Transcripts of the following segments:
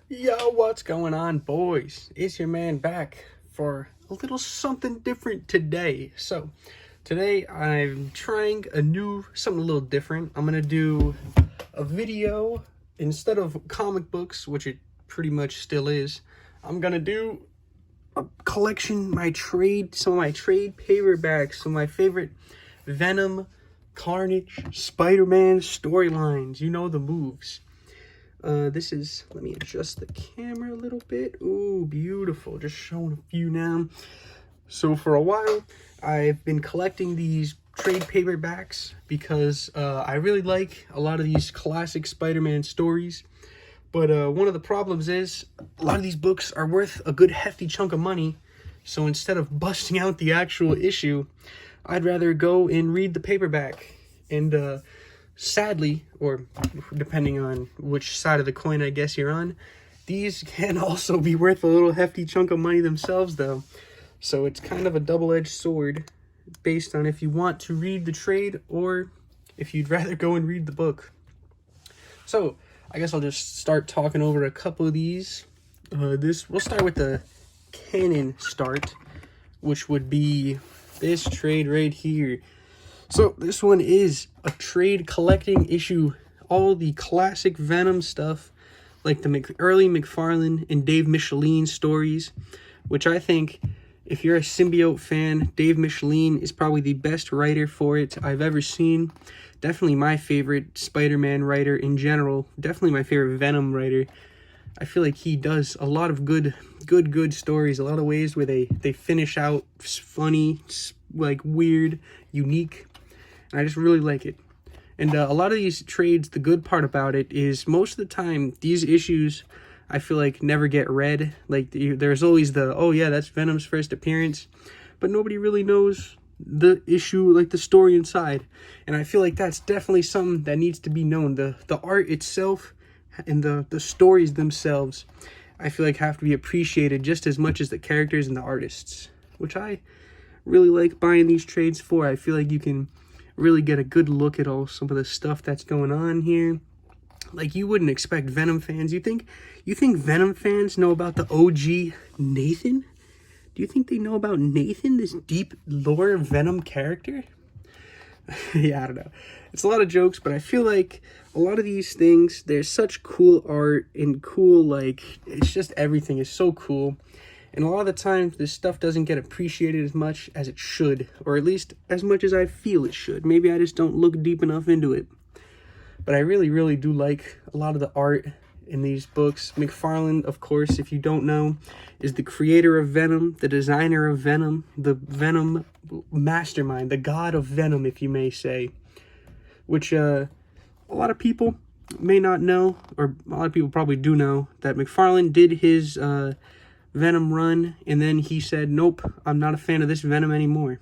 Yo, what's going on, boys? It's your man back for a little something different today. So, today I'm trying something a little different. I'm gonna do a video instead of comic books, which it pretty much still is. I'm gonna do a collection, some of my trade paperbacks, some of my favorite Venom, Carnage, Spider-Man storylines. You know the moves. Let me adjust the camera a little bit. Ooh, beautiful. Just showing a few now. So for a while, I've been collecting these trade paperbacks because I really like a lot of these classic Spider-Man stories. But one of the problems is a lot of these books are worth a good hefty chunk of money. So instead of busting out the actual issue, I'd rather go and read the paperback. And sadly, or depending on which side of the coin I guess you're on, these can also be worth a little hefty chunk of money themselves though. So it's kind of a double-edged sword based on if you want to read the trade or if you'd rather go and read the book. So I guess I'll just start talking over a couple of these. We'll start with the canon start, which would be this trade right here. So this one is a trade collecting issue, all the classic Venom stuff, like the early McFarlane and Dave Michelin stories, which I think, if you're a symbiote fan, Dave Michelin is probably the best writer for it I've ever seen. Definitely my favorite Spider-Man writer in general. Definitely my favorite Venom writer. I feel like he does a lot of good stories, a lot of ways where they finish out funny, like weird, unique. And I just really like it. And a lot of these trades, the good part about it is most of the time, these issues, I feel like, never get read. Like, there's always oh yeah, that's Venom's first appearance. But nobody really knows the issue, like the story inside. And I feel like that's definitely something that needs to be known. The art itself and the stories themselves, I feel like, have to be appreciated just as much as the characters and the artists. Which I really like buying these trades for. I feel like you can really get a good look at all some of the stuff that's going on here. Like, you wouldn't expect Venom fans. You think Venom fans know about the OG Nathan? Do you think they know about Nathan, this deep lore Venom character? Yeah, I don't know. It's a lot of jokes, but I feel like a lot of these things, there's such cool art and cool, like, it's just everything is so cool. And a lot of the times, this stuff doesn't get appreciated as much as it should, or at least as much as I feel it should. Maybe I just don't look deep enough into it. But I really do like a lot of the art in these books. McFarlane, of course, if you don't know, is the creator of Venom, the designer of Venom, the Venom mastermind, the god of Venom, if you may say. Which a lot of people may not know, or a lot of people probably do know, that McFarlane did his Venom run, and then he said, nope, I'm not a fan of this Venom anymore.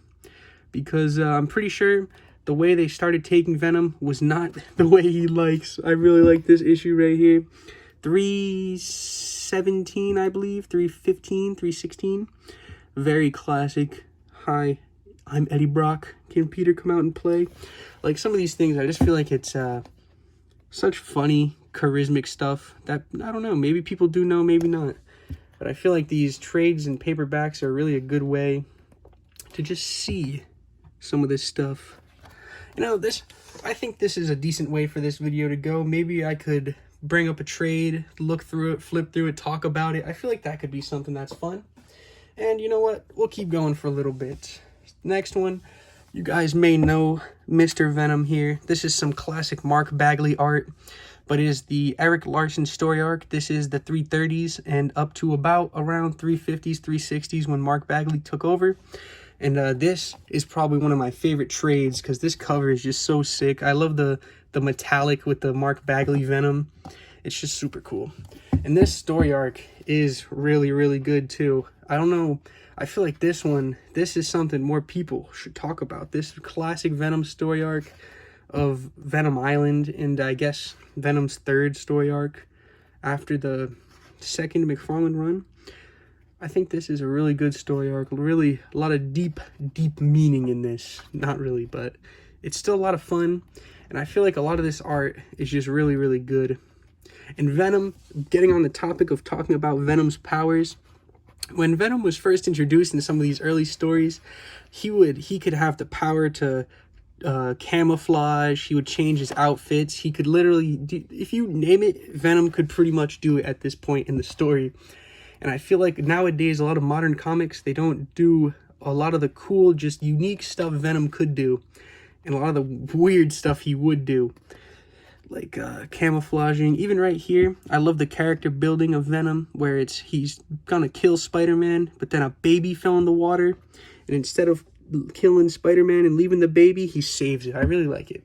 Because I'm pretty sure the way they started taking Venom was not the way he likes. I really like this issue right here. 317, I believe. 315, 316. Very classic. Hi, I'm Eddie Brock. Can Peter come out and play? Like, some of these things, I just feel like it's such funny, charismatic stuff that, I don't know, maybe people do know, maybe not. But I feel like these trades and paperbacks are really a good way to just see some of this stuff. You know, I think this is a decent way for this video to go. Maybe I could bring up a trade, look through it, flip through it, talk about it. I feel like that could be something that's fun. And you know what? We'll keep going for a little bit. Next one, you guys may know Mr. Venom here. This is some classic Mark Bagley art, but it is the Eric Larson story arc. This is the 330s and up to about around 350s, 360s when Mark Bagley took over. And this is probably one of my favorite trades because this cover is just so sick. I love the metallic with the Mark Bagley Venom. It's just super cool. And this story arc is really good too. I don't know. I feel like this is something more people should talk about. This classic Venom story arc of Venom Island, and I guess Venom's third story arc after the second McFarlane run. I think this is a really good story arc. Really, a lot of deep meaning in this. Not really, but it's still a lot of fun. And I feel like a lot of this art is just really good. And Venom, getting on the topic of talking about Venom's powers, when Venom was first introduced in some of these early stories, he could have the power to camouflage. He would change his outfits. He could literally if you name it, Venom could pretty much do it at this point in the story. And I feel like nowadays a lot of modern comics, they don't do a lot of the cool, just unique stuff Venom could do, and a lot of the weird stuff he would do, like camouflaging. Even right here, I love the character building of Venom, where he's gonna kill Spider-Man, but then a baby fell in the water, and instead of killing Spider-Man and leaving the baby, he saves it. I really like it.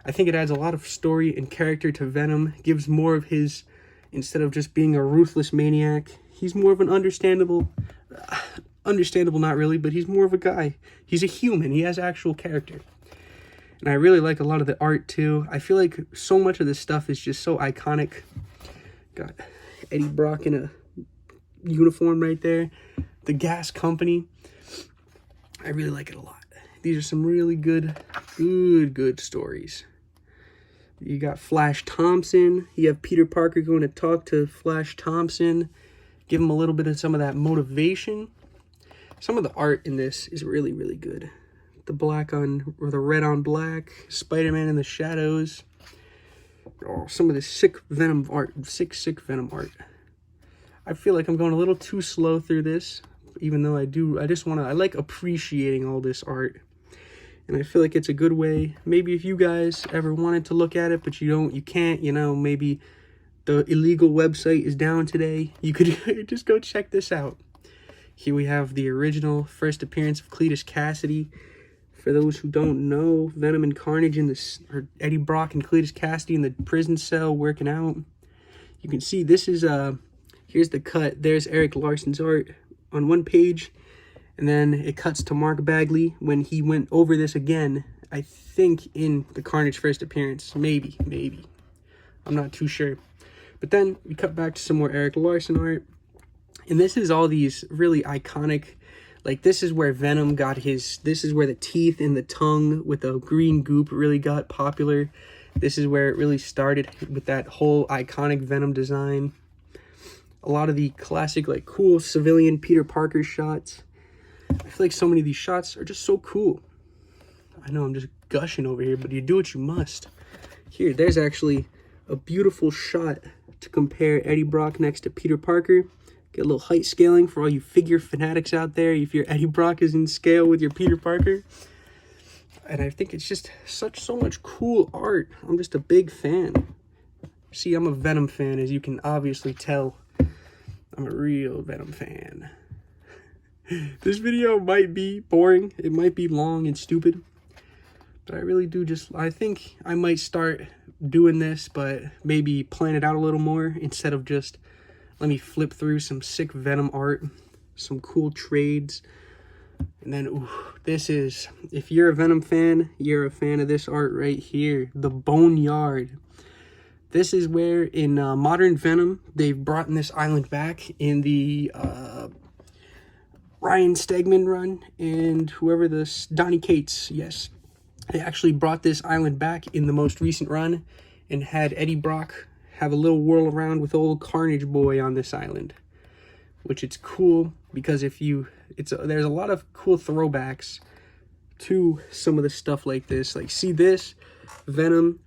I think it adds a lot of story and character to Venom, gives more of his, instead of just being a ruthless maniac, he's more of an understandable not really, but he's more of a guy. He's a human. He has actual character. And I really like a lot of the art too. I feel like so much of this stuff is just so iconic. Got Eddie Brock in a uniform right there. The gas company. I really like it a lot. These are some really good stories. You got Flash Thompson. You have Peter Parker going to talk to Flash Thompson. Give him a little bit of some of that motivation. Some of the art in this is really, really good. The the red on black, Spider-Man in the shadows. Oh, some of this sick Venom art, sick Venom art. I feel like I'm going a little too slow through this, even though I like appreciating all this art. And I feel like it's a good way. Maybe if you guys ever wanted to look at it, but you can't, maybe the illegal website is down today, you could just go check this out. Here we have the original first appearance of Cletus Cassidy. For those who don't know, Venom and Carnage or Eddie Brock and Cletus Cassidy in the prison cell working out. You can see this is here's the cut. There's Eric Larson's art on one page, and then it cuts to Mark Bagley when he went over this again, I think in the Carnage first appearance. Maybe. I'm not too sure. But then we cut back to some more Eric Larson art. And this is all these really iconic, like this is where Venom got this is where the teeth and the tongue with the green goop really got popular. This is where it really started with that whole iconic Venom design. A lot of the classic, like cool civilian Peter Parker shots. I feel like so many of these shots are just so cool. I know I'm just gushing over here, but you do what you must. Here, there's actually a beautiful shot to compare Eddie Brock next to Peter Parker. Get a little height scaling for all you figure fanatics out there. If your Eddie Brock is in scale with your Peter Parker. And I think it's just so much cool art. I'm just a big fan. See, I'm a Venom fan, as you can obviously tell. I'm a real Venom fan. This video might be boring. It might be long and stupid. But I really do I think I might start doing this, but maybe plan it out a little more instead of just let me flip through some sick Venom art, some cool trades. And then, this is, if you're a Venom fan, you're a fan of this art right here, the Boneyard. This is where in modern Venom, they've brought this island back in the Ryan Stegman run and Donny Cates, yes. They actually brought this island back in the most recent run and had Eddie Brock have a little whirl around with old Carnage boy on this island, which it's cool because there's a lot of cool throwbacks to some of the stuff like this. Like, see this Venom,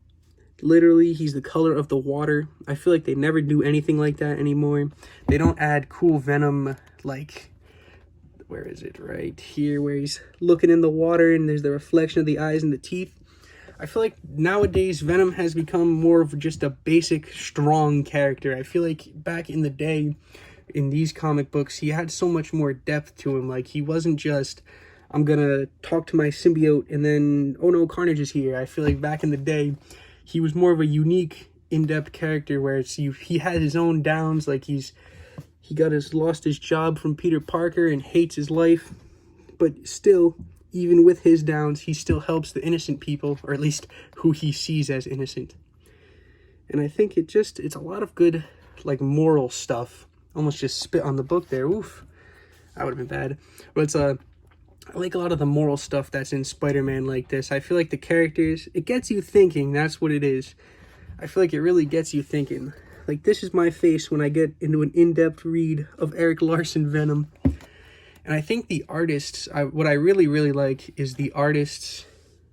literally he's the color of the water. I feel like they never do anything like that anymore. They don't add cool Venom, like, where is it, right here, where he's looking in the water and there's the reflection of the eyes and the teeth. I feel like nowadays Venom has become more of just a basic, strong character. I feel like back in the day, in these comic books, he had so much more depth to him. Like, he wasn't just, I'm gonna talk to my symbiote and then, oh no, Carnage is here. I feel like back in the day, he was more of a unique, in-depth character where he had his own downs. Like, he lost his job from Peter Parker and hates his life, but still, even with his downs, he still helps the innocent people, or at least who he sees as innocent. And I think it's a lot of good, like, moral stuff. Almost just spit on the book there. Oof. That would have been bad. But I like a lot of the moral stuff that's in Spider-Man like this. I feel like the characters, it gets you thinking. That's what it is. I feel like it really gets you thinking. like, this is my face when I get into an in-depth read of Eric Larson Venom. And I think the artists, what I really, really like is the artists,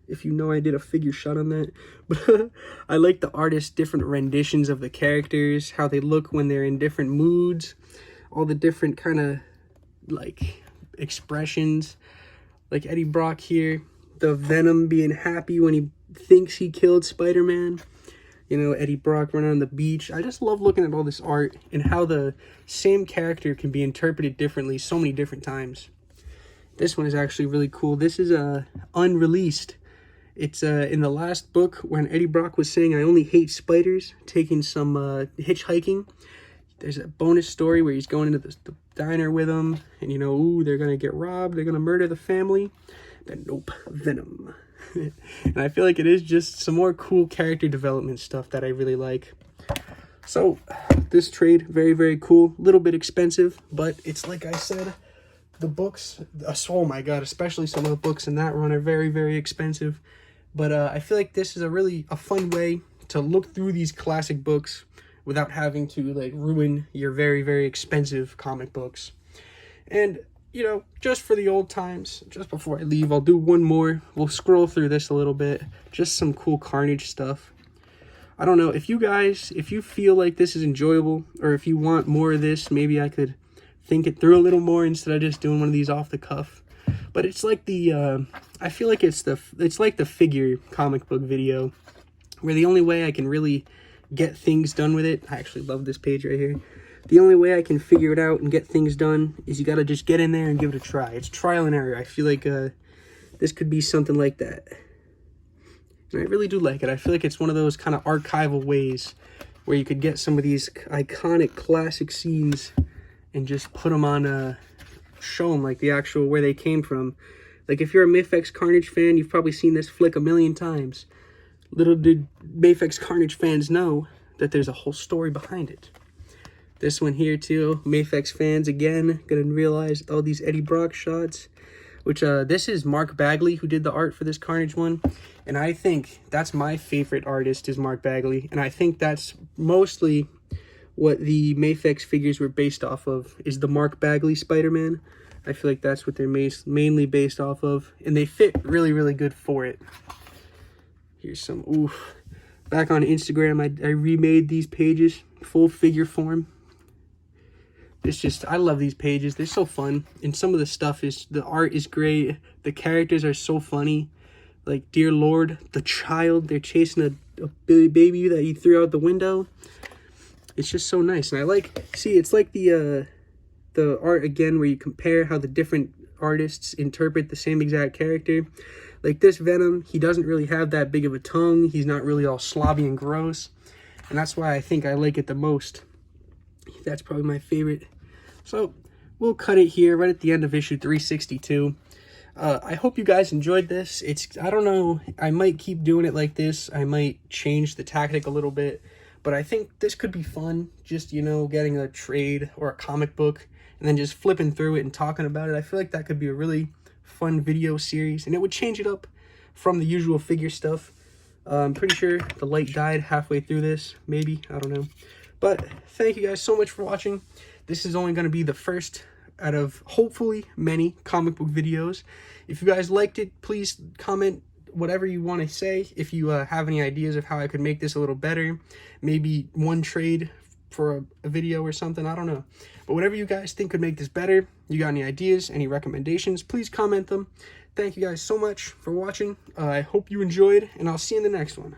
if you know I did a figure shot on that, but I like the artists' different renditions of the characters, how they look when they're in different moods, all the different kind of, like, expressions. Like Eddie Brock here, the Venom being happy when he thinks he killed Spider-Man. You know, Eddie Brock running on the beach. I just love looking at all this art and how the same character can be interpreted differently so many different times. This one is actually really cool. This is unreleased. It's in the last book when Eddie Brock was saying, "I only hate spiders," taking some hitchhiking. There's a bonus story where he's going into the diner with them, and you know, ooh, they're gonna get robbed, they're gonna murder the family. Then nope, Venom. And I feel like it is just some more cool character development stuff that I really like. So this trade, very, very cool. A little bit expensive, but it's like I said, the books, oh my god, especially some of the books in that run are very, very expensive. But I feel like this is a fun way to look through these classic books without having to, like, ruin your very, very expensive comic books. And, you know, just for the old times, just before I leave, I'll do one more. We'll scroll through this a little bit. Just some cool Carnage stuff. I don't know, if you feel like this is enjoyable, or if you want more of this, maybe I could think it through a little more instead of just doing one of these off the cuff. But it's like the, I feel like it's like the figure comic book video, where the only way I can really get things done with it, I actually love this page right here. The only way I can figure it out and get things done is you got to just get in there and give it a try. It's trial and error. I feel like this could be something like that. And I really do like it. I feel like it's one of those kind of archival ways where you could get some of these iconic classic scenes and just put them on, show them like the actual where they came from. Like if you're a Mafex Carnage fan, you've probably seen this flick a million times. Little did Mafex Carnage fans know that there's a whole story behind it. This one here too, Mafex fans again gonna realize all these Eddie Brock shots, which this is Mark Bagley who did the art for this Carnage one, and I think that's my favorite artist is Mark Bagley, and I think that's mostly what the Mafex figures were based off of, is the Mark Bagley Spider-Man. I feel like that's what they're mainly based off of, and they fit really, really good for it. Here's some, oof. Back on Instagram, I remade these pages, full figure form. It's just, I love these pages. They're so fun. And some of the stuff is, the art is great. The characters are so funny. Like, dear Lord, the child, they're chasing a baby that he threw out the window. It's just so nice. And I like, see, it's like the art again where you compare how the different artists interpret the same exact character. Like this Venom, he doesn't really have that big of a tongue. He's not really all slobby and gross. And that's why I think I like it the most. That's probably my favorite. So we'll cut it here right at the end of issue 362. I hope you guys enjoyed this. I don't know, I might keep doing it like this. I might change the tactic a little bit. But I think this could be fun. Just, you know, getting a trade or a comic book and then just flipping through it and talking about it. I feel like that could be a really fun video series. And it would change it up from the usual figure stuff. I'm pretty sure the light died halfway through this. Maybe. I don't know. But thank you guys so much for watching. This is only going to be the first out of hopefully many comic book videos. If you guys liked it, please comment whatever you want to say. If you have any ideas of how I could make this a little better, maybe one trade for a video or something, I don't know. But whatever you guys think could make this better, you got any ideas, any recommendations, please comment them. Thank you guys so much for watching. I hope you enjoyed, and I'll see you in the next one.